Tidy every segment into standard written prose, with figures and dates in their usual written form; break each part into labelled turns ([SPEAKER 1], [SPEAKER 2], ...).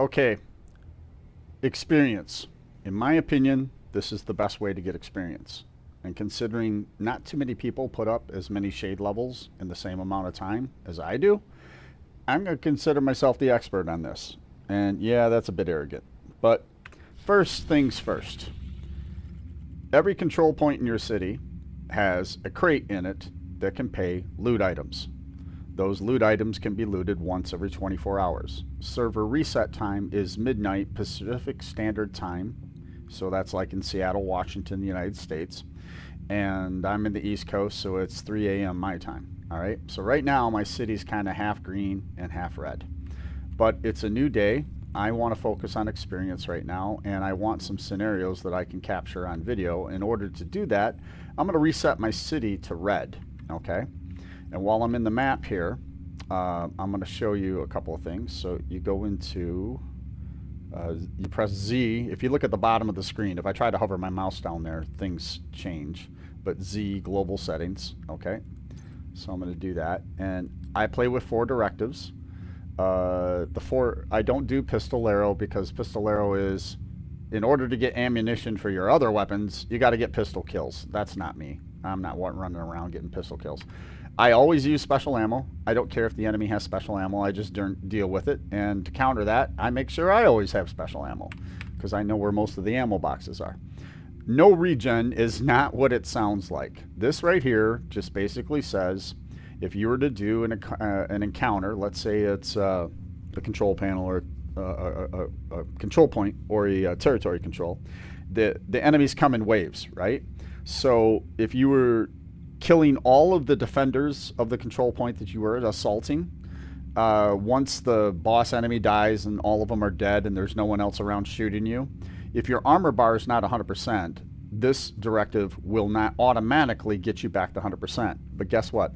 [SPEAKER 1] Okay, experience. In my opinion, this is the best way to get experience. And considering not too many people put up as many shade levels in the same amount of time as I do, I'm going to consider myself the expert on this. And yeah, that's a bit arrogant. But first things first. Every control point in your city has a crate in it that can pay loot items. Those loot items can be looted once every 24 hours. Server reset time is midnight Pacific Standard Time. So that's like in Seattle, Washington, the United States. And I'm in the East Coast, so it's 3 a.m. my time. All right. So right now, my city's kind of half green and half red. But it's a new day. I want to focus on experience right now, and I want some scenarios that I can capture on video. In order to do that, I'm going to reset my city to red. Okay. And while I'm in the map here, I'm going to show you a couple of things. So you go into, you press Z. If you look at the bottom of the screen, if I try to hover my mouse down there, things change. But Z, global settings. Okay. So I'm going to do that. And I play with 4 directives. I don't do pistolero because pistolero is, in order to get ammunition for your other weapons, you got to get pistol kills. That's not me. I'm not running around getting pistol kills. I always use special ammo. I don't care if the enemy has special ammo. I just deal with it. And to counter that, I make sure I always have special ammo because I know where most of the ammo boxes are. No regen is not what it sounds like. This right here just basically says if you were to do an encounter, let's say it's a control panel or a control point or a territory control, the enemies come in waves, right? So if you were killing all of the defenders of the control point that you were assaulting, once the boss enemy dies and all of them are dead and there's no one else around shooting you, if your armor bar is not 100%, this directive will not automatically get you back to 100%. But guess what?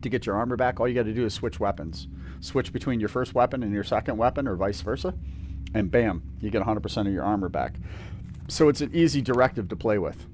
[SPEAKER 1] To get your armor back, all you got to do is switch weapons. Switch between your first weapon and your second weapon or vice versa, and bam, you get 100% of your armor back. So it's an easy directive to play with.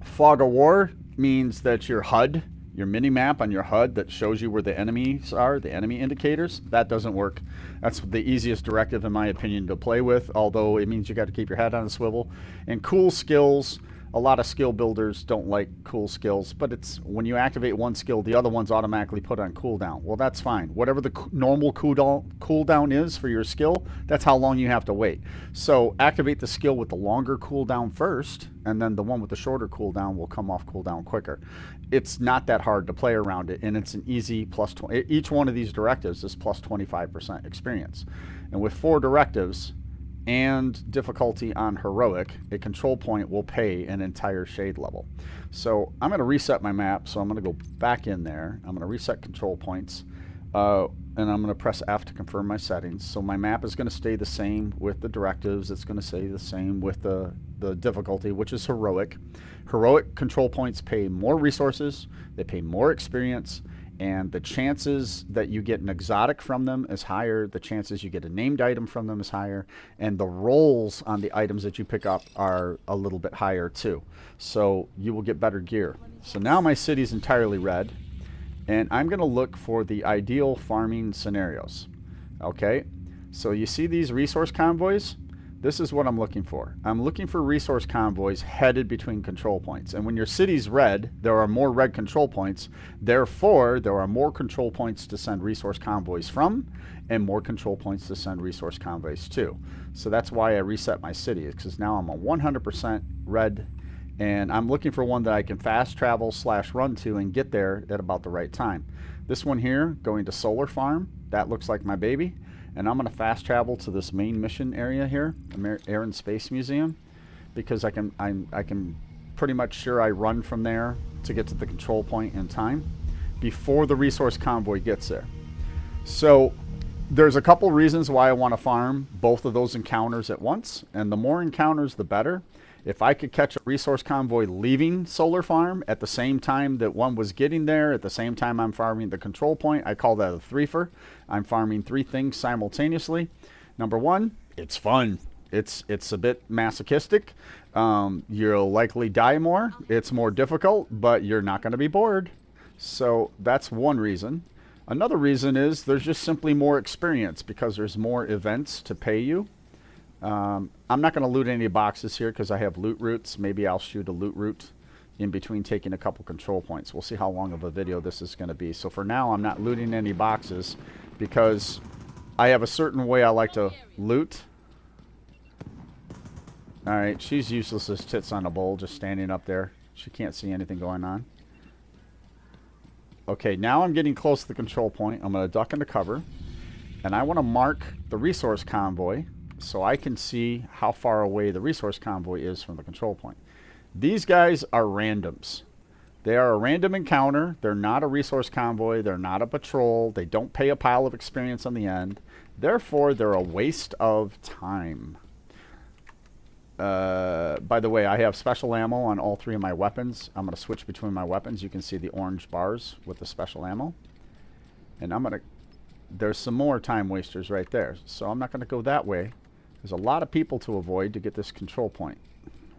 [SPEAKER 1] Fog of War means that your HUD, your mini-map on your HUD that shows you where the enemies are, the enemy indicators, that doesn't work. That's the easiest directive, in my opinion, to play with, although it means you got to keep your head on a swivel. And cool skills, a lot of skill builders don't like cool skills, but it's when you activate one skill, the other one's automatically put on cooldown. Well, that's fine. Whatever the normal cooldown is for your skill, that's how long you have to wait. So activate the skill with the longer cooldown first, and then the one with the shorter cooldown will come off cooldown quicker. It's not that hard to play around it, and it's an easy plus 20. Each one of these directives is plus 25% experience. And with 4 directives, and difficulty on heroic, a control point will pay an entire shade level. So I'm going to reset my map. So I'm going to go back in there. I'm going to reset control points. And I'm going to press F to confirm my settings. So my map is going to stay the same with the directives. It's going to stay the same with the difficulty, which is heroic. Heroic control points pay more resources. They pay more experience. And the chances that you get an exotic from them is higher. The chances you get a named item from them is higher. And the rolls on the items that you pick up are a little bit higher too. So you will get better gear. So now my city's entirely red. And I'm going to look for the ideal farming scenarios. Okay? So you see these resource convoys? This is what I'm looking for. I'm looking for resource convoys headed between control points. And when your city's red, there are more red control points. Therefore, there are more control points to send resource convoys from and more control points to send resource convoys to. So that's why I reset my city, because now I'm a 100% red, and I'm looking for one that I can fast travel / run to and get there at about the right time. This one here, going to Solar Farm, that looks like my baby. And I'm going to fast travel to this main mission area here, Air and Space Museum, because I can pretty much sure I run from there to get to the control point in time before the resource convoy gets there. So there's a couple reasons why I want to farm both of those encounters at once, and the more encounters, the better. If I could catch a resource convoy leaving Solar Farm at the same time that one was getting there, at the same time I'm farming the control point, I call that a threefer. I'm farming 3 things simultaneously. Number 1, it's fun. It's a bit masochistic. You'll likely die more. It's more difficult, but you're not going to be bored. So that's one reason. Another reason is there's just simply more experience because there's more events to pay you. I'm not going to loot any boxes here because I have loot routes. Maybe I'll shoot a loot route in between taking a couple control points. We'll see how long of a video this is going to be. So for now, I'm not looting any boxes because I have a certain way I like to loot. Alright, she's useless as tits on a bowl, just standing up there. She can't see anything going on. Okay, now I'm getting close to the control point. I'm going to duck into cover. And I want to mark the resource convoy so I can see how far away the resource convoy is from the control point. These guys are randoms. They are a random encounter. They're not a resource convoy. They're not a patrol. They don't pay a pile of experience on the end. Therefore, they're a waste of time. By the way, I have special ammo on all 3 of my weapons. I'm going to switch between my weapons. You can see the orange bars with the special ammo. And I'm going to... There's some more time wasters right there. So I'm not going to go that way. There's a lot of people to avoid to get this control point.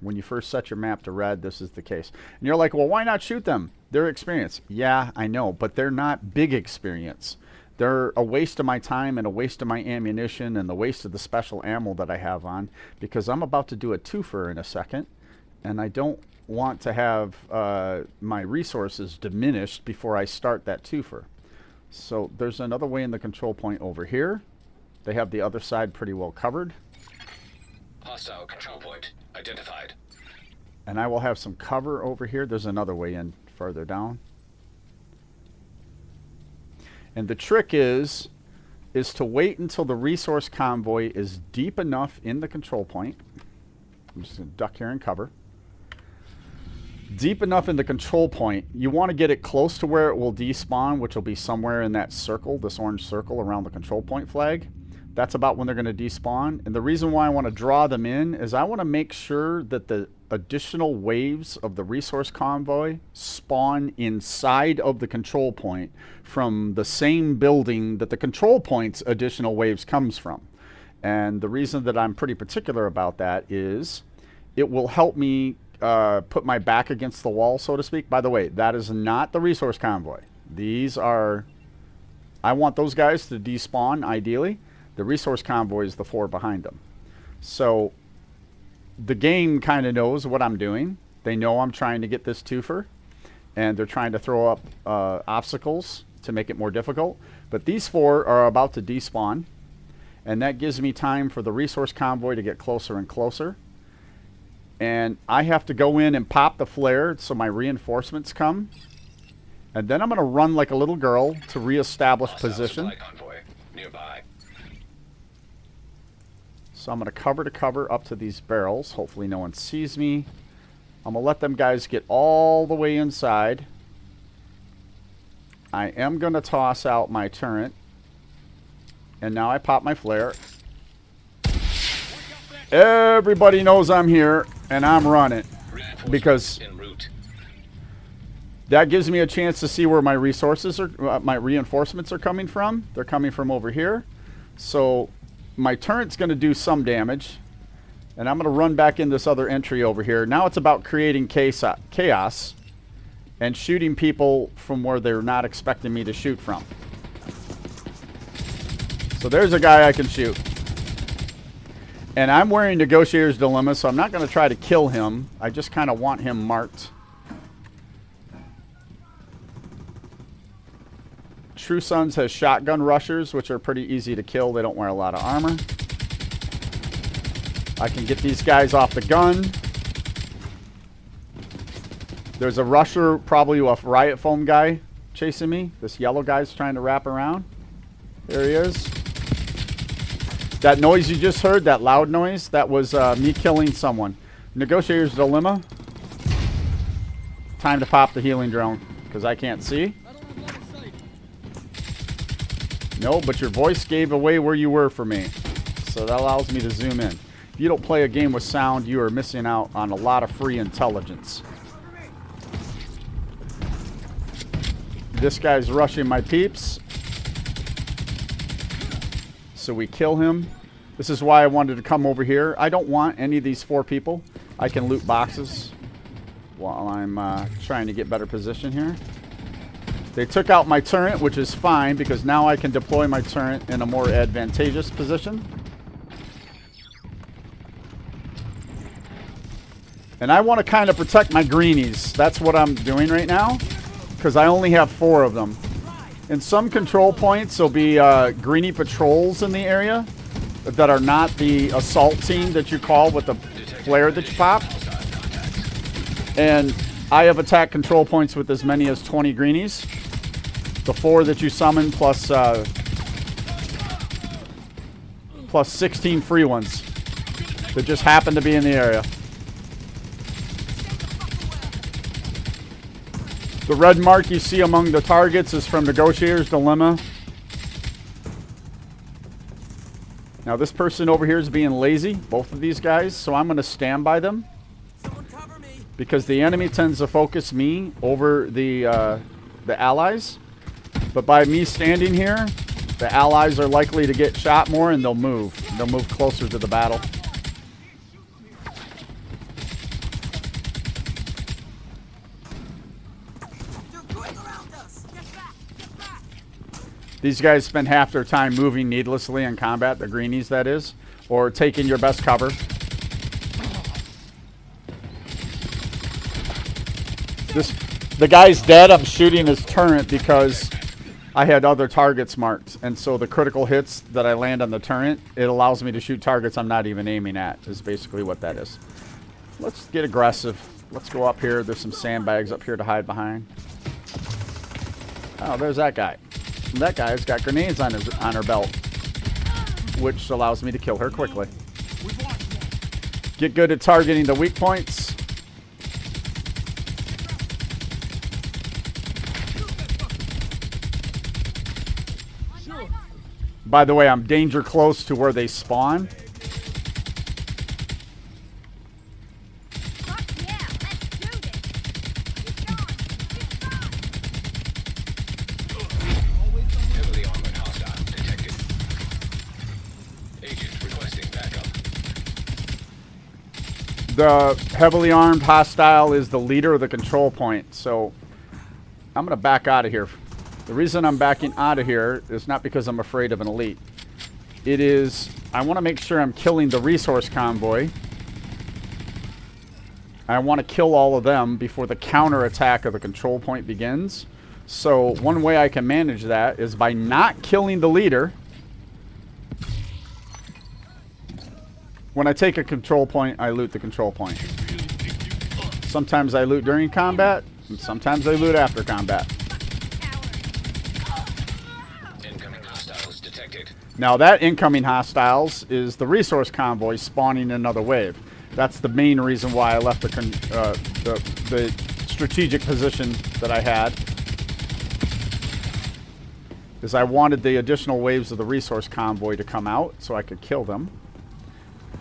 [SPEAKER 1] When you first set your map to red, this is the case. And you're like, well, why not shoot them? They're experienced. Yeah, I know, but they're not big experience. They're a waste of my time and a waste of my ammunition and the waste of the special ammo that I have on because I'm about to do a twofer in a second and I don't want to have my resources diminished before I start that twofer. So there's another way in the control point over here. They have the other side pretty well covered.
[SPEAKER 2] Hostile control point identified.
[SPEAKER 1] And I will have some cover over here. There's another way in further down. And the trick is to wait until the resource convoy is deep enough in the control point. I'm just going to duck here and cover. Deep enough in the control point. You want to get it close to where it will despawn, which will be somewhere in that circle, this orange circle around the control point flag. That's about when they're going to despawn. And the reason why I want to draw them in is I want to make sure that the additional waves of the resource convoy spawn inside of the control point from the same building that the control point's additional waves comes from. And the reason that I'm pretty particular about that is it will help me put my back against the wall, so to speak. By the way, that is not the resource convoy. These are... I want those guys to despawn, ideally. The resource convoy is the 4 behind them. So the game kind of knows what I'm doing. They know I'm trying to get this twofer. And they're trying to throw up obstacles to make it more difficult. But these 4 are about to despawn. And that gives me time for the resource convoy to get closer and closer. And I have to go in and pop the flare so my reinforcements come. And then I'm going to run like a little girl to reestablish position.
[SPEAKER 2] Convoy nearby.
[SPEAKER 1] So I'm going to cover up to these barrels. Hopefully no one sees me. I'm going to let them guys get all the way inside. I am going to toss out my turret. And now I pop my flare. Everybody knows I'm here, and I'm running. Because that gives me a chance to see where my resources are, my reinforcements are coming from. They're coming from over here. So my turret's going to do some damage. And I'm going to run back in this other entry over here. Now it's about creating chaos and shooting people from where they're not expecting me to shoot from. So there's a guy I can shoot. And I'm wearing Negotiator's Dilemma, so I'm not going to try to kill him. I just kind of want him marked. True Sons has shotgun rushers, which are pretty easy to kill. They don't wear a lot of armor. I can get these guys off the gun. There's a rusher, probably a riot foam guy chasing me. This yellow guy's trying to wrap around. There he is. That noise you just heard, that loud noise, that was me killing someone. Negotiator's Dilemma. Time to pop the healing drone, because I can't see. No, but your voice gave away where you were for me. So that allows me to zoom in. If you don't play a game with sound, you are missing out on a lot of free intelligence. This guy's rushing my peeps. So we kill him. This is why I wanted to come over here. I don't want any of these 4 people. I can loot boxes while I'm trying to get better position here. They took out my turret, which is fine because now I can deploy my turret in a more advantageous position. And I want to kind of protect my greenies. That's what I'm doing right now because I only have 4 of them. In some control points, there'll be greenie patrols in the area that are not the assault team that you call with the flare that you pop. And I have attack control points with as many as 20 greenies. The 4 that you summon plus 16 free ones that just happen to be in the area. The red mark you see among the targets is from Negotiator's Dilemma. Now this person over here is being lazy, both of these guys, so I'm going to stand by them. Because the enemy tends to focus me over the allies. But by me standing here, the allies are likely to get shot more and they'll move. They'll move closer to the battle. These guys spend half their time moving needlessly in combat, the greenies that is, or taking your best cover. The guy's dead. I'm shooting his turret because I had other targets marked. And so the critical hits that I land on the turret, it allows me to shoot targets I'm not even aiming at, is basically what that is. Let's get aggressive. Let's go up here. There's some sandbags up here to hide behind. Oh, there's that guy. And that guy's got grenades on her belt, which allows me to kill her quickly. Get good at targeting the weak points. By the way, I'm danger close to where they spawn.
[SPEAKER 2] Heavily armored hostile detected. Agent requesting backup.
[SPEAKER 1] The heavily armed hostile is the leader of the control point, so I'm going to back out of here. The reason I'm backing out of here is not because I'm afraid of an elite. It is, I want to make sure I'm killing the resource convoy. I want to kill all of them before the counterattack of the control point begins. So one way I can manage that is by not killing the leader. When I take a control point, I loot the control point. Sometimes I loot during combat, and sometimes I loot after combat. Now that incoming hostiles is the resource convoy spawning another wave. That's the main reason why I left the strategic position that I had. Is I wanted the additional waves of the resource convoy to come out so I could kill them.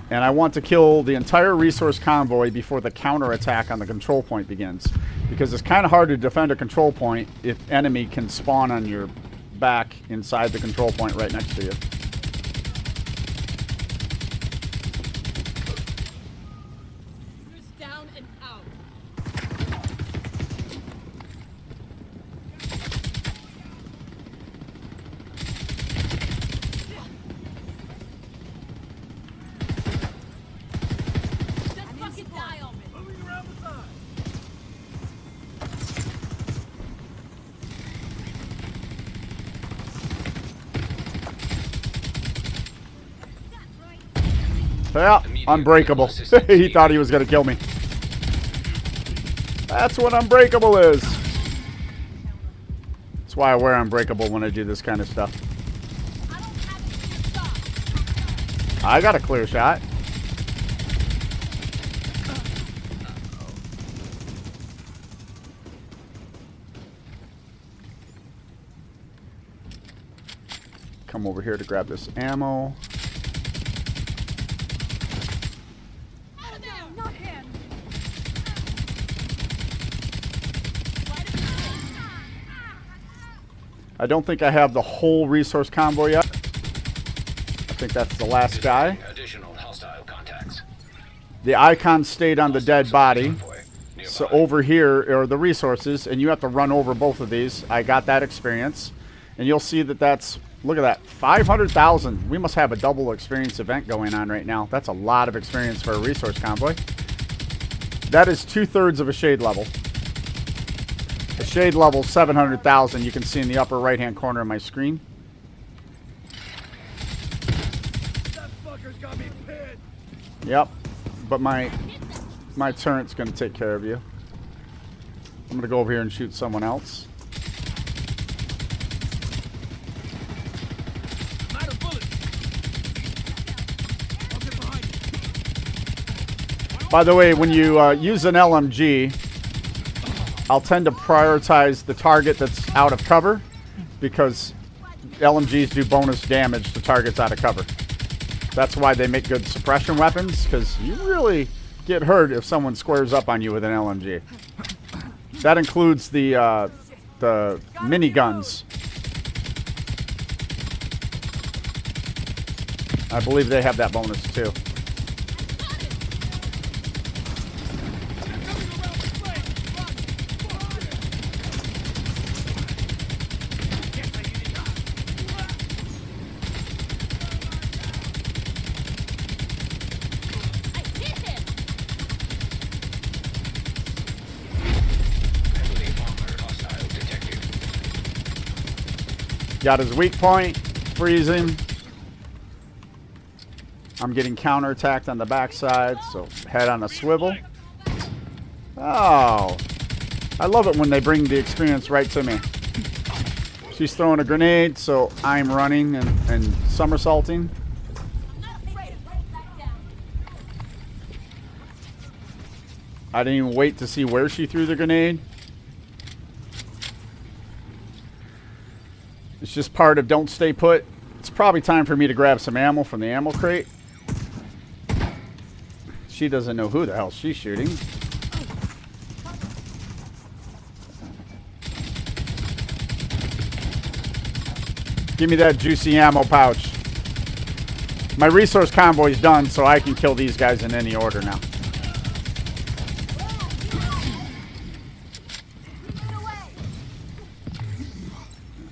[SPEAKER 1] And I want to kill the entire resource convoy before the counterattack on the control point begins. Because it's kind of hard to defend a control point if enemy can spawn on your back inside the control point right next to you.
[SPEAKER 3] Down and out. Just fucking die on me. Moving around the side.
[SPEAKER 1] Yeah, unbreakable. He thought he was going to kill me. That's what unbreakable is. That's why I wear unbreakable when I do this kind of stuff. I got a clear shot. Come over here to grab this ammo. I don't think I have the whole resource convoy yet. I think that's the last guy.
[SPEAKER 2] Additional hostile contacts.
[SPEAKER 1] The icon stayed on the dead body, So over here are the resources, and you have to run over both of these. I got that experience. And you'll see that that's, look at that, 500,000. We must have a double experience event going on right now. That's a lot of experience for a resource convoy. That is 2/3 of a shade level. A shade level, 700,000. You can see in the upper right-hand corner of my screen.
[SPEAKER 4] That fucker's got me pinned.
[SPEAKER 1] Yep. But my turret's going to take care of you. I'm going to go over here and shoot someone else.
[SPEAKER 4] I'm out of bullets. I'll get behind you.
[SPEAKER 1] By the way, when you use an LMG, I'll tend to prioritize the target that's out of cover because LMGs do bonus damage to targets out of cover. That's why they make good suppression weapons, because you really get hurt if someone squares up on you with an LMG. That includes the miniguns. I believe they have that bonus too.
[SPEAKER 2] Heavily armored hostile detected.
[SPEAKER 1] Got his weak point, freezing. I'm getting counterattacked on the backside, so head on a swivel. Oh, I love it when they bring the experience right to me. She's throwing a grenade, so I'm running and somersaulting. I didn't even wait to see where she threw the grenade. It's just part of don't stay put. It's probably time for me to grab some ammo from the ammo crate. She doesn't know who the hell she's shooting. Give me that juicy ammo pouch. My resource convoy's done, so I can kill these guys in any order now.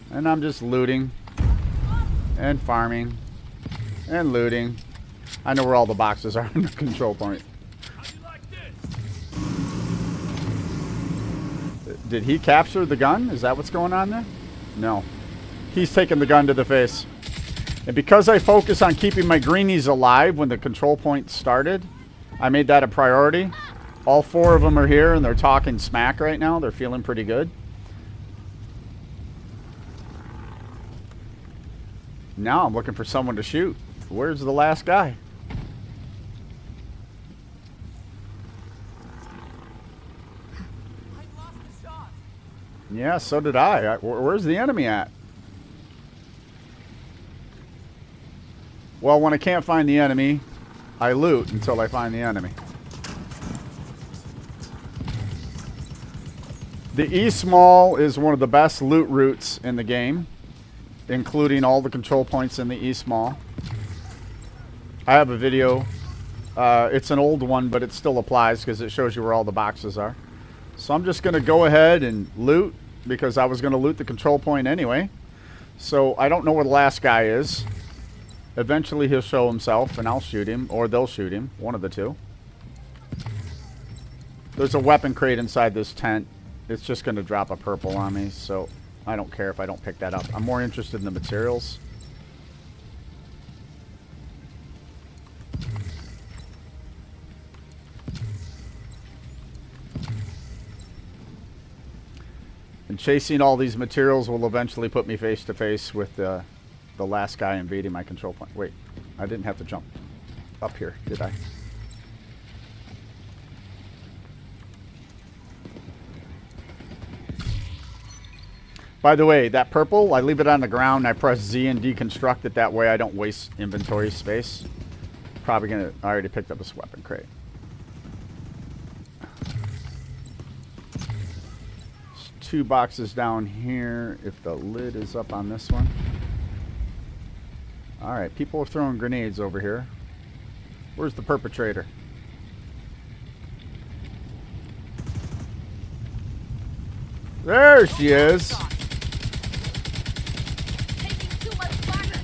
[SPEAKER 1] And I'm just looting and farming and looting. I know where all the boxes are in the control point.
[SPEAKER 4] How you like this?
[SPEAKER 1] Did he capture the gun? Is that what's going on there? No. He's taking the gun to the face. And because I focus on keeping my greenies alive when the control point started, I made that a priority. All 4 of them are here and they're talking smack right now. They're feeling pretty good. Now I'm looking for someone to shoot. Where's the last guy?
[SPEAKER 4] I lost the shot.
[SPEAKER 1] Yeah, so did I. Where's the enemy at? Well, when I can't find the enemy, I loot until I find the enemy. The E-Small is one of the best loot routes in the game, including all the control points in the E-Small. I have a video. It's an old one, but it still applies because it shows you where all the boxes are. So I'm just going to go ahead and loot because I was going to loot the control point anyway. So I don't know where the last guy is. Eventually he'll show himself and I'll shoot him, or they'll shoot him, one of the two. There's a weapon crate inside this tent. It's just going to drop a purple on me, so I don't care if I don't pick that up. I'm more interested in the materials. And chasing all these materials will eventually put me face to face with the last guy invading my control point. Wait, I didn't have to jump up here, did I? By the way, that purple, I leave it on the ground and I press Z and deconstruct it. That way I don't waste inventory space. Probably gonna, I already picked up this weapon crate. There's 2 boxes down here if the lid is up on this one. Alright, people are throwing grenades over here. Where's the perpetrator? There she is.
[SPEAKER 3] Taking too much fire.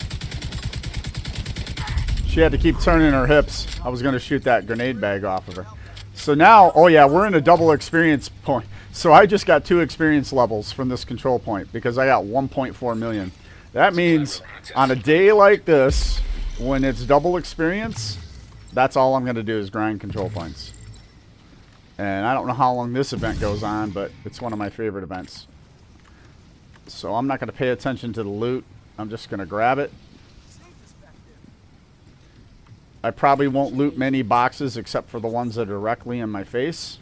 [SPEAKER 1] She had to keep turning her hips. I was going to shoot that grenade bag off of her. So now, oh yeah, we're in a double experience point. So I just got 2 experience levels from this control point because I got 1.4 million. That means on a day like this, when it's double experience, that's all I'm going to do is grind control points. And I don't know how long this event goes on, but it's one of my favorite events. So I'm not going to pay attention to the loot. I'm just going to grab it. I probably won't loot many boxes except for the ones that are directly in my face.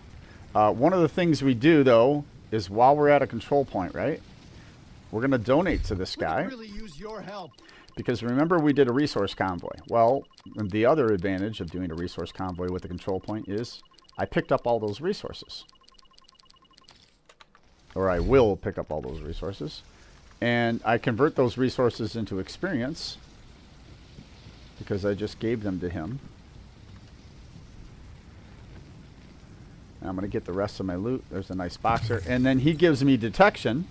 [SPEAKER 1] One of the things we do, though, is while we're at a control point, right? We're going to donate to this guy.
[SPEAKER 5] Really use your help.
[SPEAKER 1] Because remember, we did a resource convoy. Well, the other advantage of doing a resource convoy with a control point is I picked up all those resources. Or I will pick up all those resources. And I convert those resources into experience because I just gave them to him. And I'm going to get the rest of my loot. There's a nice boxer. And then he gives me detection,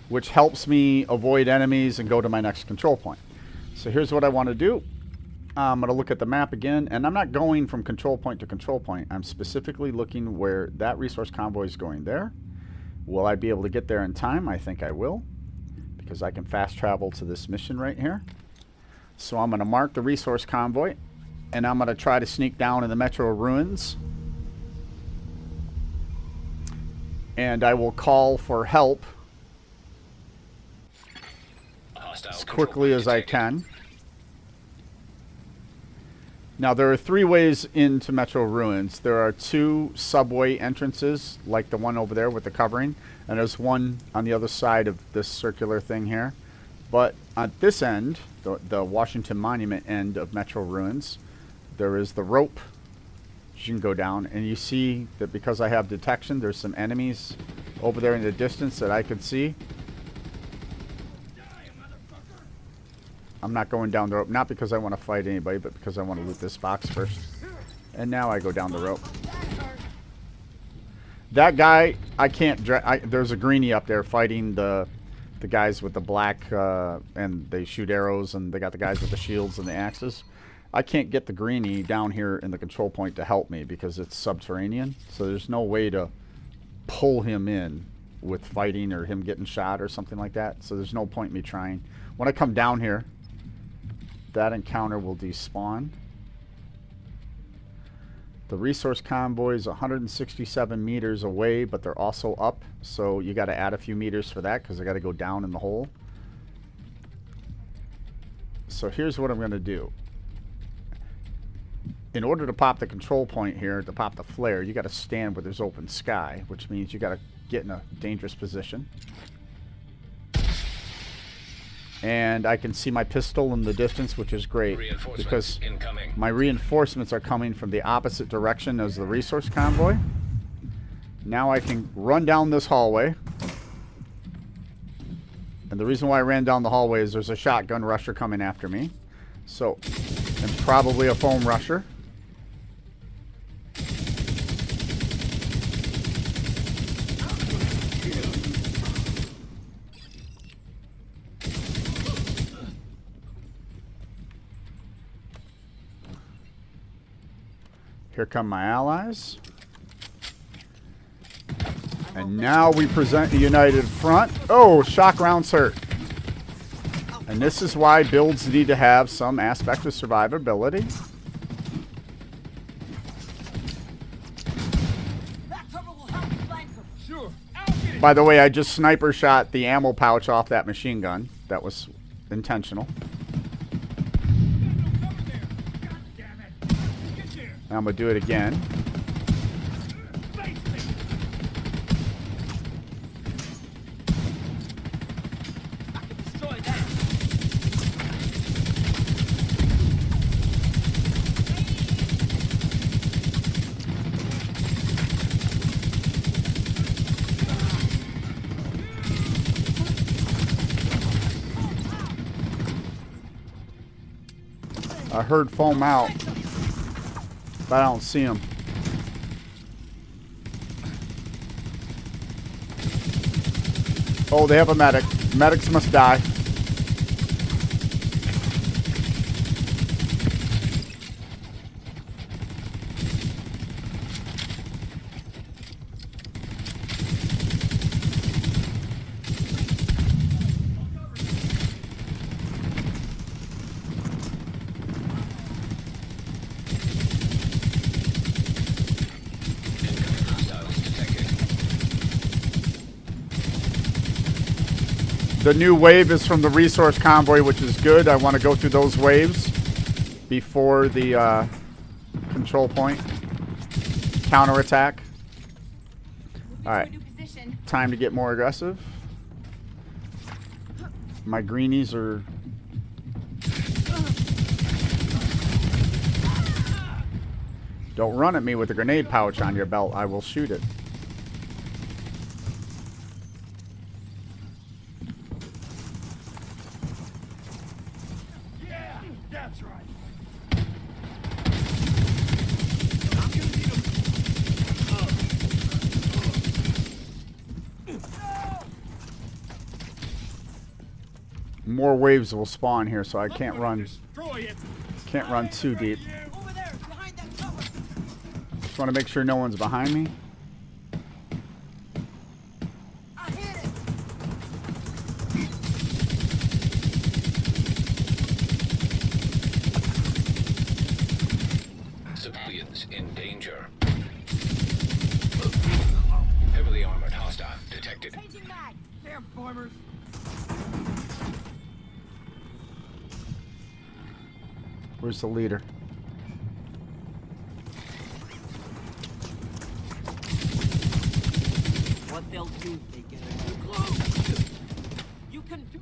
[SPEAKER 1] which helps me avoid enemies and go to my next control point. So here's what I want to do. I'm going to look at the map again, and I'm not going from control point to control point. I'm specifically looking where that resource convoy is going there. Will I be able to get there in time? I think I will, because I can fast travel to this mission right here. So I'm going to mark the resource convoy, and I'm going to try to sneak down in the metro ruins. And I will call for help as quickly as I can. Now, there are 3 ways into Metro Ruins. There are 2 subway entrances, like the one over there with the covering, and there's one on the other side of this circular thing here. But at this end, the Washington Monument end of Metro Ruins, there is the rope. You can go down, and you see that because I have detection, there's some enemies over there in the distance that I could see. I'm not going down the rope, not because I want to fight anybody, but because I want to loot this box first. And now I go down the rope. That guy, I can't... there's a greenie up there fighting the guys with the black, and they shoot arrows, and they got the guys with the shields and the axes. I can't get the greenie down here in the control point to help me because it's subterranean. So there's no way to pull him in with fighting or him getting shot or something like that. So there's no point in me trying. When I come down here, that encounter will despawn. The resource convoy is 167 meters away, but they're also up. So you got to add a few meters for that because I got to go down in the hole. So here's what I'm going to do. In order to pop the control point here, to pop the flare, you got to stand where there's open sky, which means you got to get in a dangerous position. And I can see my pistol in the distance, which is great because my reinforcements are coming from the opposite direction as the resource convoy. Now I can run down this hallway. And the reason why I ran down the hallway is there's a shotgun rusher coming after me. So, and probably a foam rusher. Here come my allies. And now we present a united front. Oh, shock rounds hurt. And this is why builds need to have some aspect of survivability.
[SPEAKER 3] That cover will help flank them.
[SPEAKER 4] Sure. I'll get it.
[SPEAKER 1] By the way, I just sniper shot the ammo pouch off that machine gun. That was intentional.
[SPEAKER 4] No cover there. God damn it. Get there.
[SPEAKER 1] And I'm going to do it again.
[SPEAKER 4] Face me.
[SPEAKER 3] I can destroy that.
[SPEAKER 1] I heard foam out, but I don't see him. Oh, they have a medic. Medics must die. The new wave is from the resource convoy, which is good. I want to go through those waves before the control point. Counterattack. All right. Time to get more aggressive. My greenies are... Don't run at me with a grenade pouch on your belt. I will shoot it.
[SPEAKER 4] That's right.
[SPEAKER 1] More waves will spawn here, so I can't run.
[SPEAKER 4] Destroy it.
[SPEAKER 1] Can't run too deep.
[SPEAKER 3] Over there, behind that cover.
[SPEAKER 1] Just want to make sure no one's behind me.
[SPEAKER 3] I hit it.
[SPEAKER 2] Civilians in danger. Heavily armored hostile detected.
[SPEAKER 3] Changing mag.
[SPEAKER 4] Damn farmers.
[SPEAKER 1] Where's the leader?
[SPEAKER 3] What they'll do if they get too close. You can do.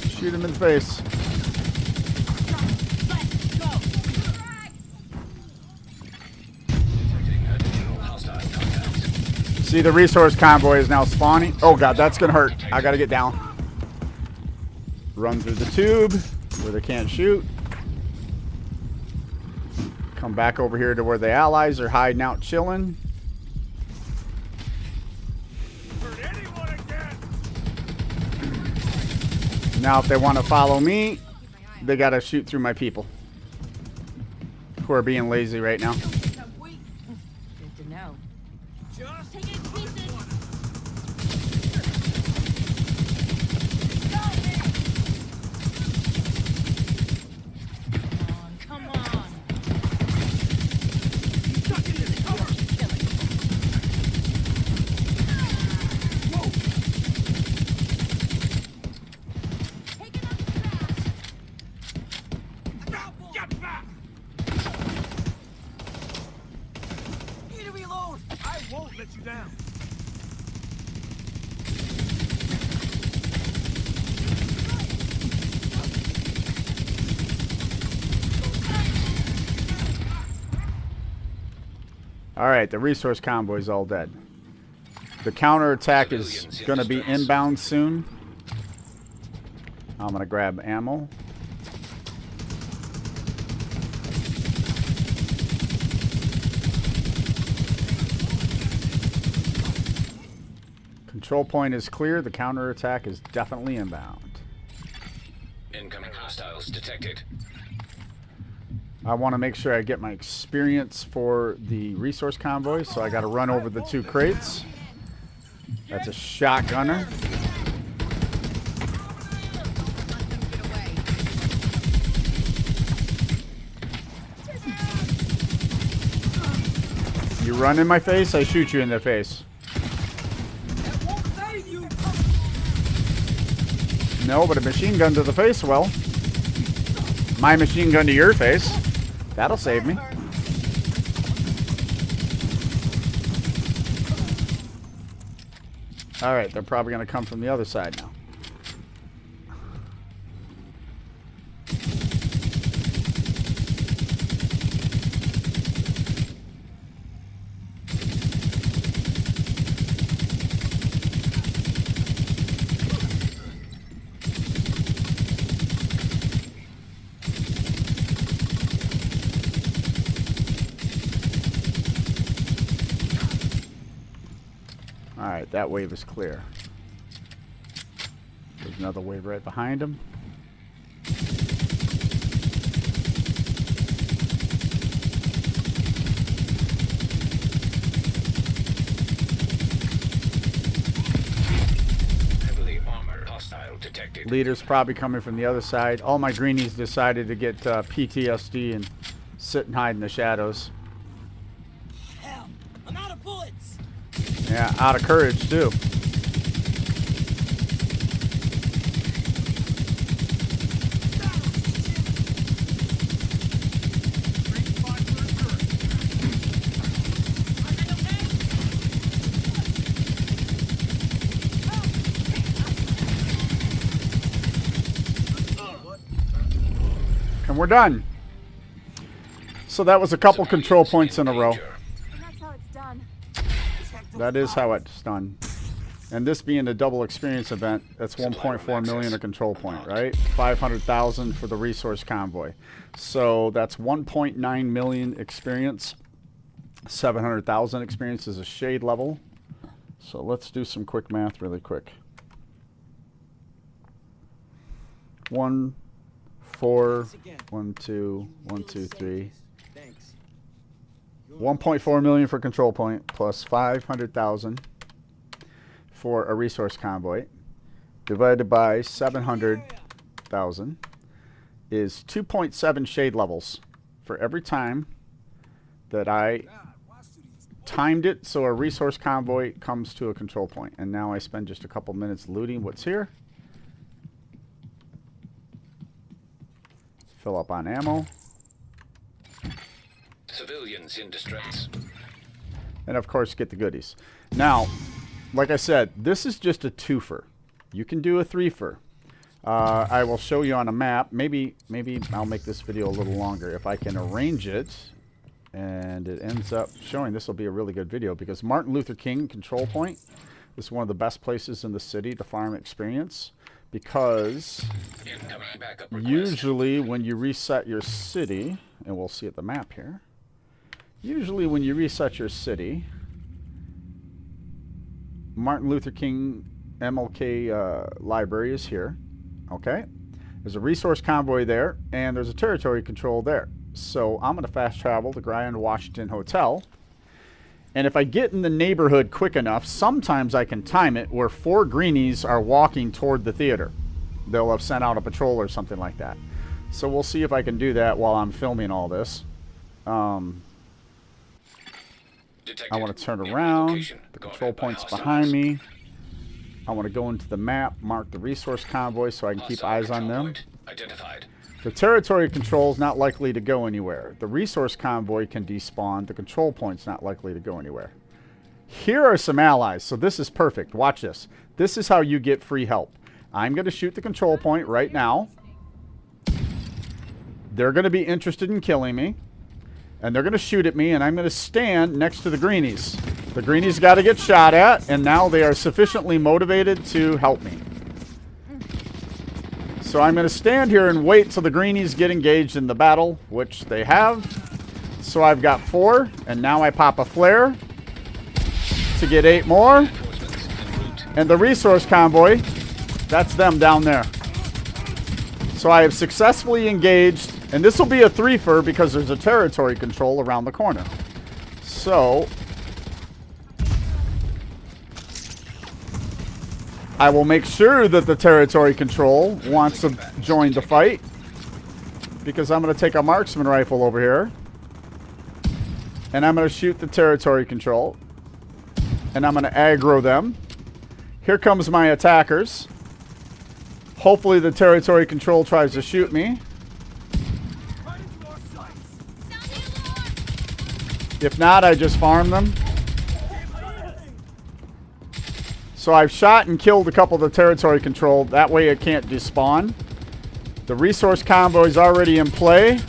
[SPEAKER 1] Shoot him in the face.
[SPEAKER 3] Let's go.
[SPEAKER 2] Detecting additional hostile contacts.
[SPEAKER 1] See, the resource convoy is now spawning. Oh god, that's gonna hurt. I gotta get down. Run through the tube where they can't shoot. Come back over here to where the allies are hiding out chilling.
[SPEAKER 4] Hurt anyone again.
[SPEAKER 1] Now if they want to follow me, they gotta shoot through my people, who are being lazy right now.
[SPEAKER 3] Good to know.
[SPEAKER 4] Just
[SPEAKER 3] Take it in pieces. Come on.
[SPEAKER 4] stuck in this cover.
[SPEAKER 3] Taking up the trash.
[SPEAKER 4] Get back.
[SPEAKER 3] Need to reload.
[SPEAKER 4] I won't let you down.
[SPEAKER 1] All right, the resource convoy is all dead. The counterattack is going to be inbound soon. I'm going to grab ammo. Control point is clear. The counterattack is definitely inbound.
[SPEAKER 2] Incoming hostiles detected.
[SPEAKER 1] I want to make sure I get my experience for the resource convoy, so I got to run over the two crates. That's a shotgunner. You run in my face, I shoot you in the face. No, but a machine gun to the face, well. My machine gun to your face. That'll save me. Alright, they're probably going to come from the other side now. Alright, that wave is clear. There's another wave right behind him.
[SPEAKER 2] Heavily armored hostile detected.
[SPEAKER 1] Leader's probably coming from the other side. All my greenies decided to get PTSD and sit and hide in the shadows.
[SPEAKER 3] Hell, I'm out of bullets.
[SPEAKER 1] Yeah, out of courage too. And we're done. So that was a couple control points in a row.
[SPEAKER 2] Danger.
[SPEAKER 5] And that's how it's done.
[SPEAKER 1] That is how it's done. And this being a double experience event, that's 1.4 million a control point, right? 500,000 for the resource convoy. So that's 1.9 million experience. 700,000 experience is a shade level. So let's do some quick math really quick. 1, 4, 1, 2, 1, 2, 3.
[SPEAKER 3] Thanks.
[SPEAKER 1] 1.4 million for control point plus 500,000 for a resource convoy divided by 700,000 is 2.7 shade levels for every time that I timed it so a resource convoy comes to a control point. And now I spend just a couple minutes looting what's here. Fill up on ammo.
[SPEAKER 2] Civilians in distress.
[SPEAKER 1] And of course get the goodies. Now, like I said, this is just a twofer. You can do a threefer. I will show you on a map. Maybe I'll make this video a little longer if I can arrange it. And it ends up showing this will be a really good video because Martin Luther King Control Point is one of the best places in the city to farm experience because
[SPEAKER 2] Incoming backup request.
[SPEAKER 1] usually when you reset your city, and we'll see at the map here, usually when you reset your city, Martin Luther King MLK library is here, okay? There's a resource convoy there, and there's a territory control there. So I'm going to fast travel to Grand Washington Hotel. And if I get in the neighborhood quick enough, sometimes I can time it where 4 greenies are walking toward the theater. They'll have sent out a patrol or something like that. So we'll see if I can do that while I'm filming all this.
[SPEAKER 2] Detected.
[SPEAKER 1] I want to turn
[SPEAKER 2] Enemy
[SPEAKER 1] around.
[SPEAKER 2] location.
[SPEAKER 1] The
[SPEAKER 2] Guarded
[SPEAKER 1] control
[SPEAKER 2] by
[SPEAKER 1] point's
[SPEAKER 2] hostiles.
[SPEAKER 1] behind me. I want to go into the map, mark the resource convoy so I can keep
[SPEAKER 2] Hostile
[SPEAKER 1] eyes on
[SPEAKER 2] control
[SPEAKER 1] them.
[SPEAKER 2] point identified.
[SPEAKER 1] The territory control is not likely to go anywhere. The resource convoy can despawn. The control point's not likely to go anywhere. Here are some allies, so this is perfect. Watch this. This is how you get free help. I'm going to shoot the control point right now. They're going to be interested in killing me. And they're going to shoot at me, and I'm going to stand next to the greenies. The greenies got to get shot at, and now they are sufficiently motivated to help me. So I'm going to stand here and wait till the greenies get engaged in the battle, which they have. So I've got 4, and now I pop a flare to get 8 more.
[SPEAKER 2] Reinforcements en route.
[SPEAKER 1] And the resource convoy, that's them down there. So I have successfully engaged, and this will be a threefer because there's a territory control around the corner. So I will make sure that the territory control wants to join the fight because I'm going to take a marksman rifle over here and I'm going to shoot the territory control and I'm going to aggro them. Here comes my attackers. Hopefully the territory control tries to shoot me.
[SPEAKER 4] Right into our sights.
[SPEAKER 1] If not, I just farm them. So I've shot and killed a couple of the territory control. That way it can't despawn. The resource convoy is already in play.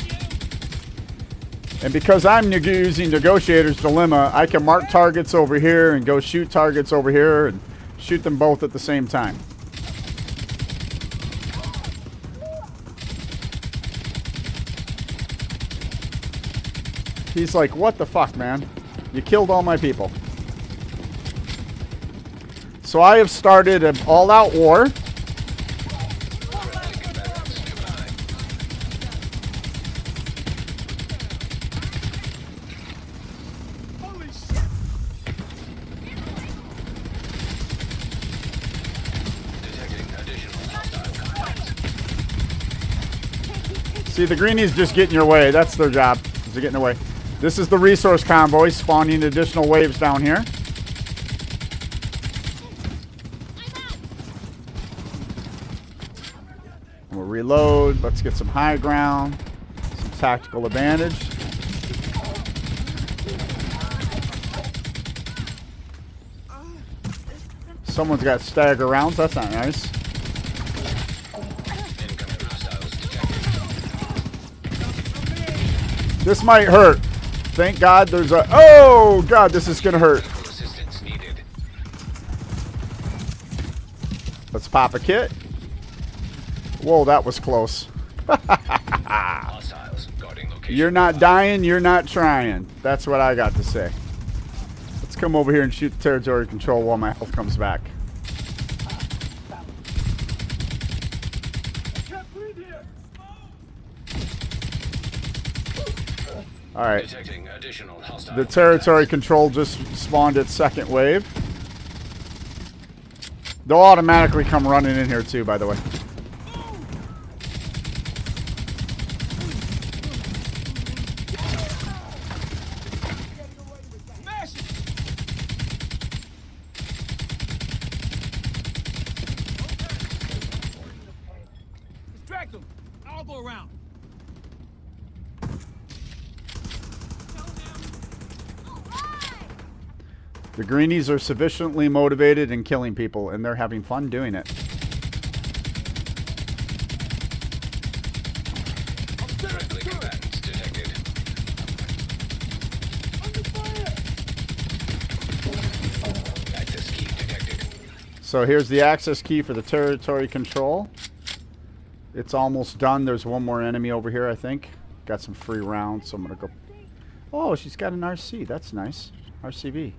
[SPEAKER 1] And because I'm using Negotiator's Dilemma, I can mark targets over here and go shoot targets over here and shoot them both at the same time. He's like, what the fuck, man? You killed all my people. So I have started an all-out war.
[SPEAKER 4] Holy shit!
[SPEAKER 2] Detecting additional hostile contacts.
[SPEAKER 1] See, the greenies just get in your way. That's their job, is to get in the way. This is the resource convoy spawning additional waves down here. We'll reload. Let's get some high ground, some tactical advantage. Someone's got stagger rounds. That's not nice.
[SPEAKER 2] Incoming hostiles detected.
[SPEAKER 1] This might hurt. Thank God there's a... Oh, God, this is going to hurt.
[SPEAKER 2] Medical assistance needed.
[SPEAKER 1] Let's pop a kit. Whoa, that was close.
[SPEAKER 2] Hostiles guarding location.
[SPEAKER 1] You're not dying, you're not trying. That's what I got to say. Let's come over here and shoot the territory control while my health comes back.
[SPEAKER 4] Can't breathe here!
[SPEAKER 1] Alright.
[SPEAKER 2] Detecting additional hostile
[SPEAKER 1] The territory control just spawned its second wave. They'll automatically come running in here too, by the way.
[SPEAKER 4] Smash it! Distract them! I'll go around.
[SPEAKER 1] The greenies are sufficiently motivated in killing people, and they're having fun doing it.
[SPEAKER 2] friendly combatants detected.
[SPEAKER 4] Under fire!
[SPEAKER 2] Access key detected.
[SPEAKER 1] So here's the access key for the territory control. It's almost done. There's one more enemy over here, I think. Got some free rounds, so I'm going to go... Oh, she's got an RC. That's nice. RCV.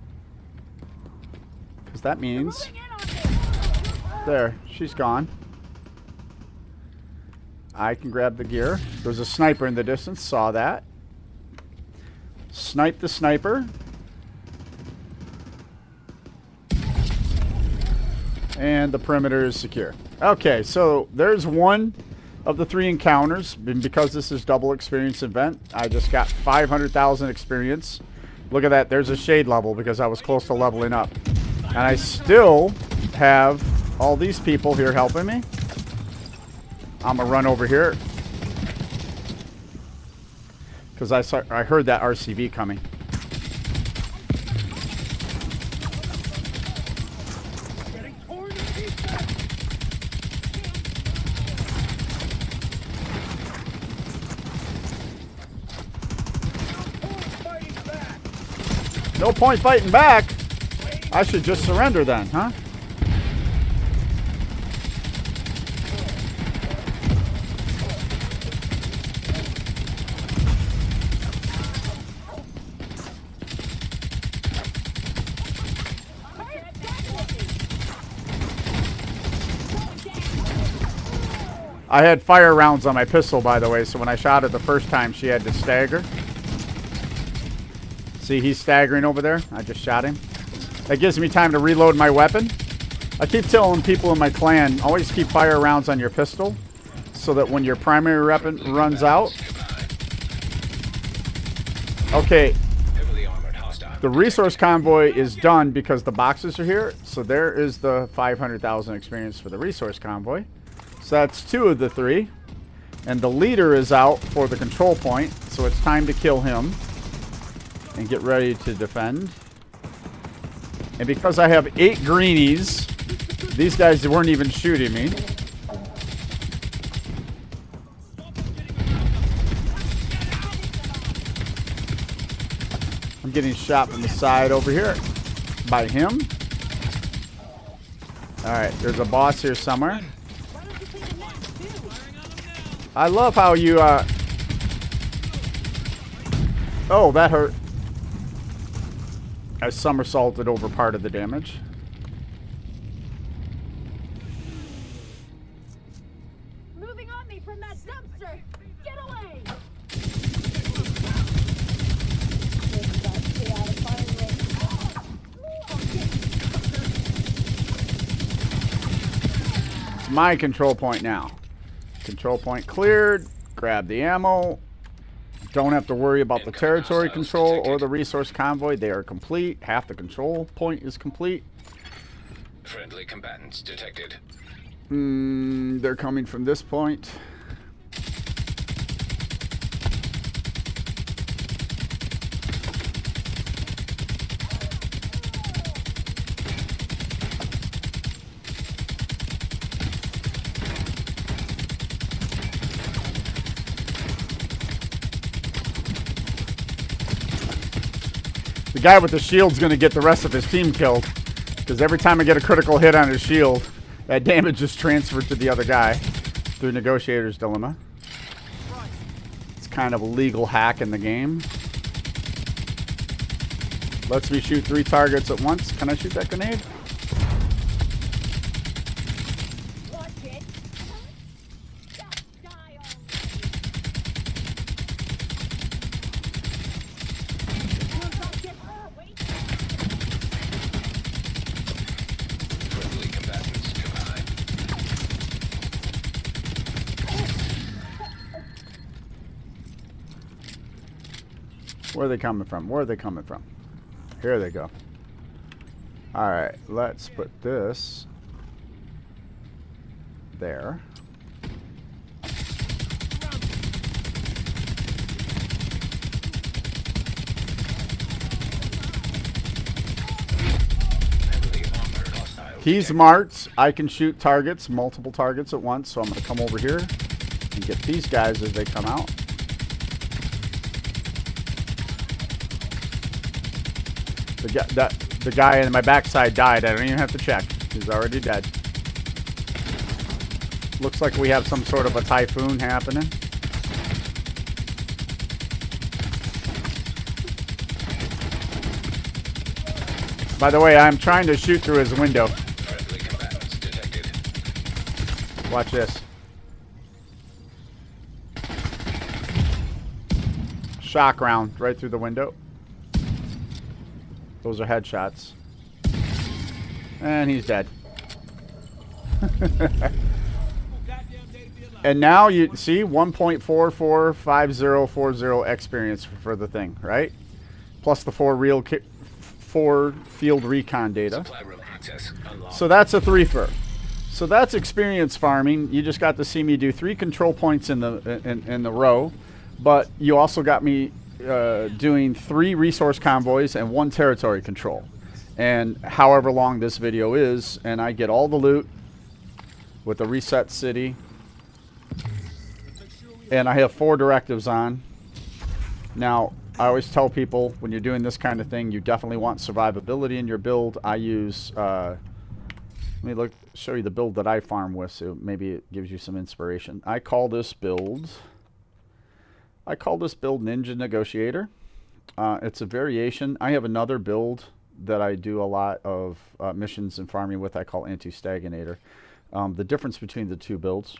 [SPEAKER 1] Because that means... There, she's gone. I can grab the gear. There's a sniper in the distance. Saw that. Snipe the sniper. And the perimeter is secure. Okay, so there's one of the 3 encounters. And because this is double experience event, I just got 500,000 experience. Look at that. There's a shade level because I was close to leveling up. And I still have all these people here helping me. I'm going to run over here. Because I heard that RCV coming.
[SPEAKER 4] Getting torn to pieces!
[SPEAKER 1] No point fighting back. I should just surrender then, huh? I had fire rounds on my pistol, by the way, so when I shot it the first time, she had to stagger. See, he's staggering over there. I just shot him. That gives me time to reload my weapon. I keep telling people in my clan, always keep fire rounds on your pistol, so that when your primary weapon runs out... Okay,
[SPEAKER 2] Heavily armored hostile.
[SPEAKER 1] the resource convoy is done because the boxes are here, so there is the 500,000 experience for the resource convoy. So that's 2 of the 3. And the leader is out for the control point, so it's time to kill him and get ready to defend. And because I have 8 greenies, these guys weren't even shooting me. I'm getting shot from the side over here by him. Alright, there's a boss here somewhere. I love how you, Oh, that hurt. I somersaulted over part of the damage.
[SPEAKER 5] moving on me from that dumpster! Get away! Stay out of firing range.
[SPEAKER 1] It's my control point now. Control point cleared. Grab the ammo. Don't have to worry about the territory control or the resource convoy. They are complete. Half the control point is complete.
[SPEAKER 2] Friendly combatants detected.
[SPEAKER 1] They're coming from this point. The guy with the shield's going to get the rest of his team killed, because every time I get a critical hit on his shield, that damage is transferred to the other guy through Negotiator's Dilemma. It's kind of a legal hack in the game. Lets me shoot 3 targets at once. Can I shoot that grenade?
[SPEAKER 5] Watch it! Just die already! Wait!
[SPEAKER 2] Friendly combatants combined.
[SPEAKER 1] Where are they coming from? Where are they coming from? Here they go. Alright, let's put this there.
[SPEAKER 2] Heavily armored hostiles
[SPEAKER 1] He's
[SPEAKER 2] detected.
[SPEAKER 1] marked. I can shoot targets, multiple targets at once, so I'm going to come over here and get these guys as they come out. The guy in my backside died. I don't even have to check. He's already dead. Looks like we have some sort of a typhoon happening. By the way, I'm trying to shoot through his window.
[SPEAKER 2] Friendly combatants detected.
[SPEAKER 1] Watch this. Shock round right through the window. Those are headshots. And he's dead. And now you see 1.445040 experience for the thing, right? Plus the 4 field recon data.
[SPEAKER 2] Supply room access unlocked.
[SPEAKER 1] So that's a 3-fer. So that's experience farming. You just got to see me do 3 control points in the row, but you also got me doing 3 resource convoys and 1 territory control. And however long this video is, and I get all the loot with a reset city. And I have 4 directives on. Now, I always tell people when you're doing this kind of thing, you definitely want survivability in your build. I use, let me show you the build that I farm with, so maybe it gives you some inspiration. I call this build Ninja Negotiator. It's a variation. I have another build that I do a lot of missions and farming with. I call Anti-Stagnator. The difference between the two builds,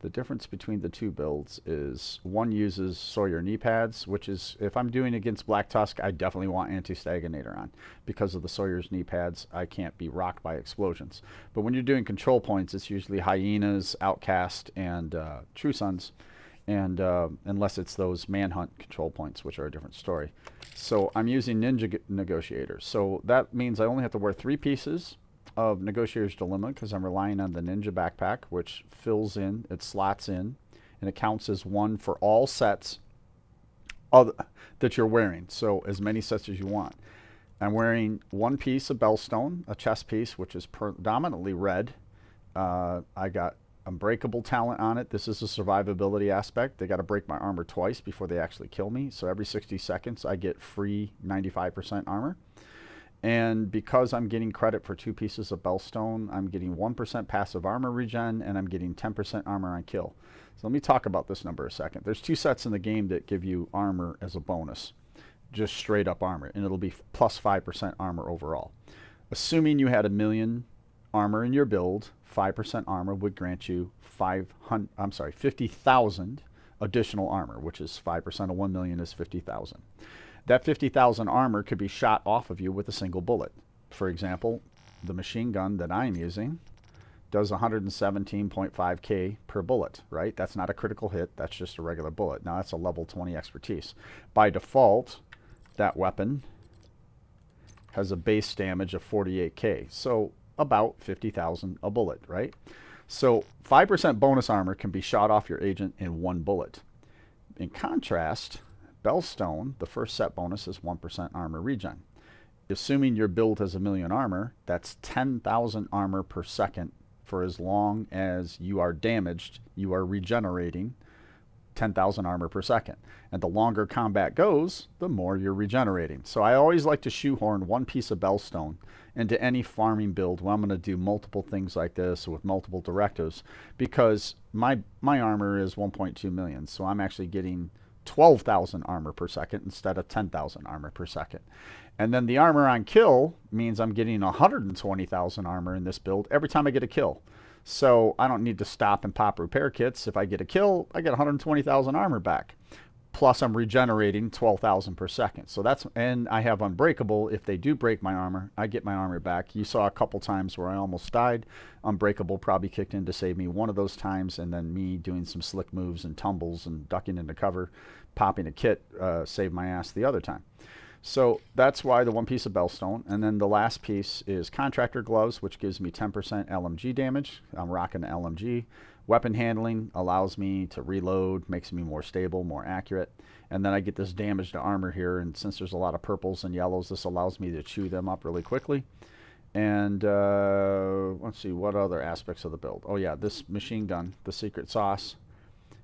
[SPEAKER 1] the difference between the two builds is one uses Sawyer knee pads, which is, if I'm doing against Black Tusk, I definitely want Anti-Stagnator on. Because of the Sawyer's knee pads, I can't be rocked by explosions. But when you're doing control points, it's usually Hyenas, Outcast, and True Sons. And unless it's those Manhunt control points, which are a different story. So I'm using Ninja Negotiator. So that means I only have to wear 3 pieces of Negotiator's Dilemma, because I'm relying on the Ninja backpack, which fills in, it slots in, and it counts as 1 for all sets that you're wearing. So as many sets as you want. I'm wearing 1 piece of Bellstone, a chest piece, which is predominantly red. I got Unbreakable talent on it. This is a survivability aspect. They got to break my armor twice before they actually kill me. So every 60 seconds, I get free 95% armor. And because I'm getting credit for 2 pieces of Bellstone, I'm getting 1% passive armor regen, and I'm getting 10% armor on kill. So let me talk about this number a second. There's 2 sets in the game that give you armor as a bonus. Just straight up armor. And it'll be plus 5% armor overall. Assuming you had 1 million armor in your build, 5% armor would grant you 50,000 additional armor, which is 5% of 1 million is 50,000. That 50,000 armor could be shot off of you with a single bullet. For example, the machine gun that I'm using does 117.5k per bullet, right? That's not a critical hit, that's just a regular bullet. Now that's a level 20 expertise. By default, that weapon has a base damage of 48k, so about 50,000 a bullet, right? So 5% bonus armor can be shot off your agent in one bullet. In contrast, Bellstone, the first set bonus is 1% armor regen. Assuming your build has 1,000,000 armor, that's 10,000 armor per second. For as long as you are damaged, you are regenerating 10,000 armor per second. And the longer combat goes, the more you're regenerating. So I always like to shoehorn one piece of Bellstone into any farming build where I'm going to do multiple things like this with multiple directives, because my armor is 1.2 million. So I'm actually getting 12,000 armor per second instead of 10,000 armor per second. And then the armor on kill means I'm getting 120,000 armor in this build every time I get a kill. So I don't need to stop and pop repair kits. If I get a kill, I get 120,000 armor back. Plus I'm regenerating 12,000 per second. So that's, and I have Unbreakable. If they do break my armor, I get my armor back. You saw a couple times where I almost died. Unbreakable probably kicked in to save me one of those times, and then me doing some slick moves and tumbles and ducking into cover, popping a kit, saved my ass the other time. So that's why the one piece of Bellstone. And then the last piece is Contractor Gloves, which gives me 10% LMG damage. I'm rocking the LMG. Weapon handling allows me to reload, makes me more stable, more accurate. And then I get this damage to armor here, and since there's a lot of purples and yellows, this allows me to chew them up really quickly. And let's see, what other aspects of the build? Oh yeah, this machine gun, the secret sauce,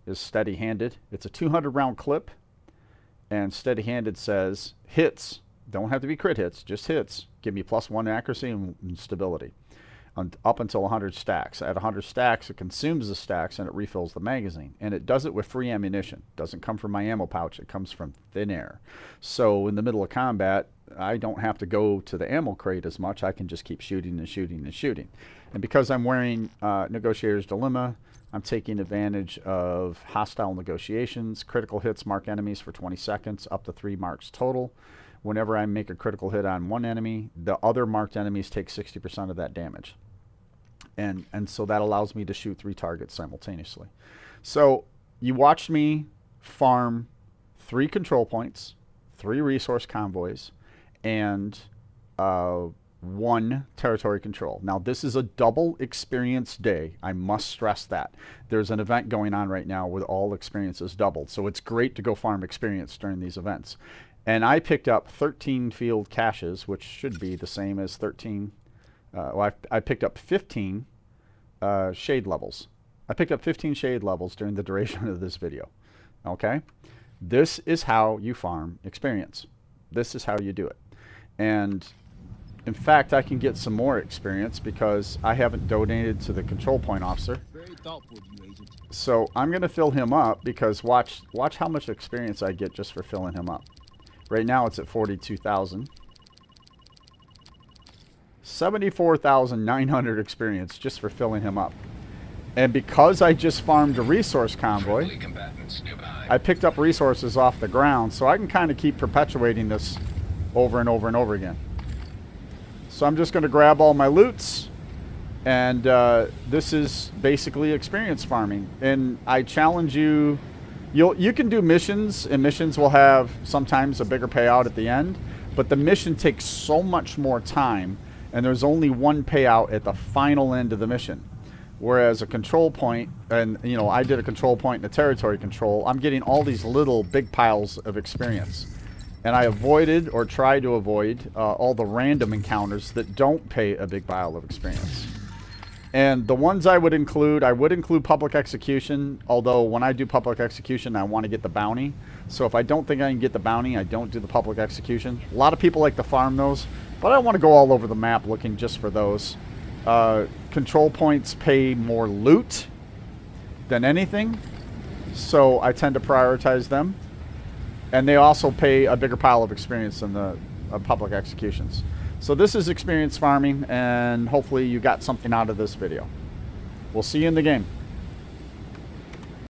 [SPEAKER 1] is steady-handed. It's a 200-round clip. And steady-handed says hits, don't have to be crit hits, just hits, give me +1 accuracy and stability up until 100 stacks. At 100 stacks, it consumes the stacks and it refills the magazine. And it does it with free ammunition. It doesn't come from my ammo pouch, it comes from thin air. So in the middle of combat, I don't have to go to the ammo crate as much. I can just keep shooting and shooting and shooting. And because I'm wearing Negotiator's Dilemma, I'm taking advantage of hostile negotiations. Critical hits mark enemies for 20 seconds, up to 3 marks total. Whenever I make a critical hit on one enemy, the other marked enemies take 60% of that damage. And so that allows me to shoot 3 targets simultaneously. So you watched me farm 3 control points, 3 resource convoys, and 1 territory control. Now this is a double experience day. I must stress that. There's an event going on right now where all experiences doubled. So it's great to go farm experience during these events. And I picked up 13 field caches, which should be the same as 13. Well, I picked up 15 shade levels. I picked up 15 shade levels during the duration of this video. Okay? This is how you farm experience. This is how you do it. And in fact, I can get some more experience because I haven't donated to the control point officer.
[SPEAKER 4] Very thoughtful of you, Agent.
[SPEAKER 1] So I'm going to fill him up because watch how much experience I get just for filling him up. Right now it's at 42,000. 74,900 experience just for filling him up. And because I just farmed a resource convoy,
[SPEAKER 2] Friendly combatants nearby.
[SPEAKER 1] I picked up resources off the ground, so I can kind of keep perpetuating this over and over and over again. So I'm just going to grab all my loots, and this is basically experience farming. And I challenge you, you can do missions, and missions will have sometimes a bigger payout at the end, but the mission takes so much more time, and there's only one payout at the final end of the mission. Whereas a control point, and you know, I did a control point and a territory control, I'm getting all these little big piles of experience. And I avoided, or tried to avoid, all the random encounters that don't pay a big pile of experience. And the ones I would include public execution, although when I do public execution, I want to get the bounty. So if I don't think I can get the bounty, I don't do the public execution. A lot of people like to farm those, but I don't want to go all over the map looking just for those. Control points pay more loot than anything, so I tend to prioritize them. And they also pay a bigger pile of experience than the public executions. So this is experience farming, and hopefully you got something out of this video. We'll see you in the game.